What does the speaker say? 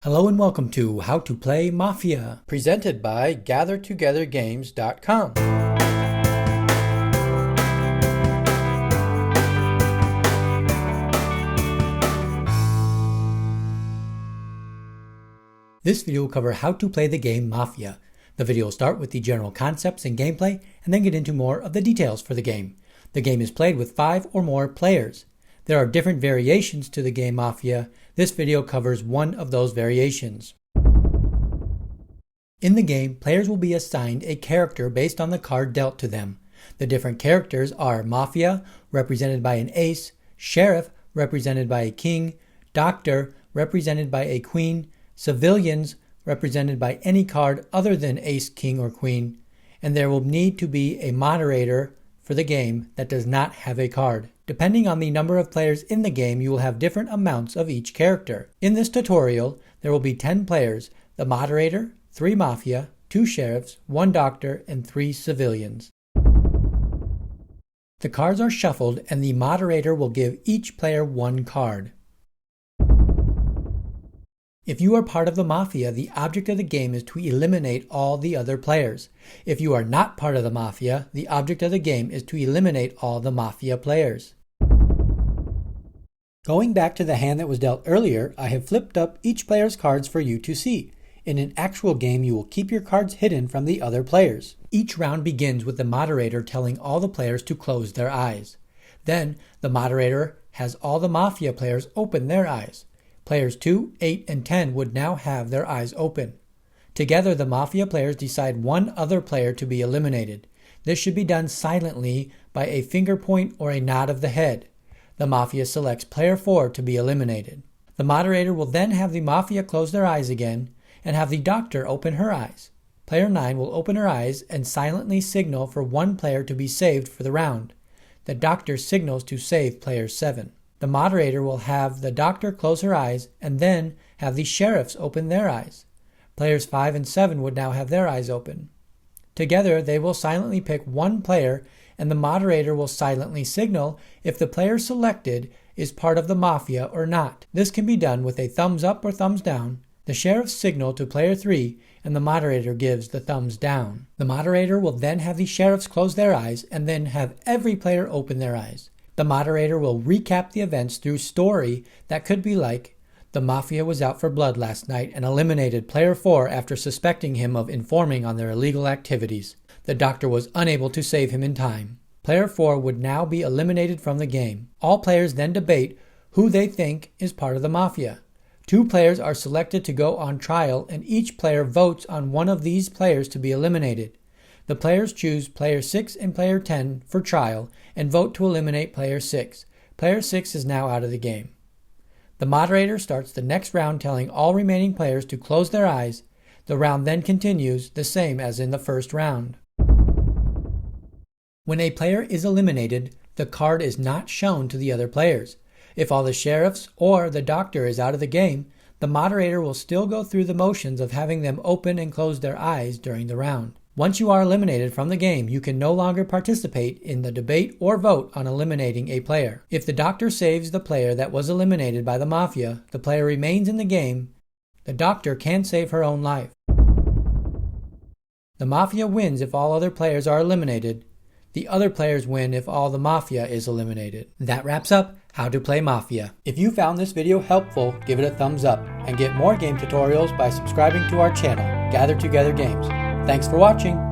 Hello and welcome to How to Play Mafia, presented by GatherTogetherGames.com. This video will cover how to play the game Mafia. The video will start with the general concepts and gameplay, and then get into more of the details for the game. The game is played with 5 or more players. There are different variations to the game Mafia. This video covers one of those variations. In the game, players will be assigned a character based on the card dealt to them. The different characters are Mafia, represented by an ace, Sheriff, represented by a king, Doctor, represented by a queen, Civilians, represented by any card other than ace, king, or queen, and there will need to be a moderator for the game that does not have a card. Depending on the number of players in the game, you will have different amounts of each character. In this tutorial, there will be 10 players, the moderator, 3 Mafia, 2 Sheriffs, 1 Doctor, and 3 Civilians. The cards are shuffled and the moderator will give each player 1 card. If you are part of the Mafia, the object of the game is to eliminate all the other players. If you are not part of the Mafia, the object of the game is to eliminate all the Mafia players. Going back to the hand that was dealt earlier, I have flipped up each player's cards for you to see. In an actual game, you will keep your cards hidden from the other players. Each round begins with the moderator telling all the players to close their eyes. Then, the moderator has all the Mafia players open their eyes. Players 2, 8, and 10 would now have their eyes open. Together, the Mafia players decide one other player to be eliminated. This should be done silently by a finger point or a nod of the head. The Mafia selects player 4 to be eliminated. The moderator will then have the Mafia close their eyes again and have the Doctor open her eyes. Player 9 will open her eyes and silently signal for one player to be saved for the round. The Doctor signals to save player 7. The moderator will have the Doctor close her eyes and then have the Sheriffs open their eyes. Players 5 and 7 would now have their eyes open. Together, they will silently pick one player and the moderator will silently signal if the player selected is part of the Mafia or not. This can be done with a thumbs up or thumbs down. The Sheriffs signal to player 3 and the moderator gives the thumbs down. The moderator will then have the Sheriffs close their eyes and then have every player open their eyes. The moderator will recap the events through story that could be like, the Mafia was out for blood last night and eliminated player 4 after suspecting him of informing on their illegal activities. The Doctor was unable to save him in time. Player 4 would now be eliminated from the game. All players then debate who they think is part of the Mafia. 2 players are selected to go on trial and each player votes on one of these players to be eliminated. The players choose player 6 and player 10 for trial and vote to eliminate player 6. Player 6 is now out of the game. The moderator starts the next round telling all remaining players to close their eyes. The round then continues the same as in the first round. When a player is eliminated, the card is not shown to the other players. If all the Sheriffs or the Doctor is out of the game, the moderator will still go through the motions of having them open and close their eyes during the round. Once you are eliminated from the game, you can no longer participate in the debate or vote on eliminating a player. If the Doctor saves the player that was eliminated by the Mafia, the player remains in the game. The Doctor can save her own life. The Mafia wins if all other players are eliminated. The other players win if all the Mafia is eliminated. That wraps up How to Play Mafia. If you found this video helpful, give it a thumbs up and get more game tutorials by subscribing to our channel, Gather Together Games. Thanks for watching.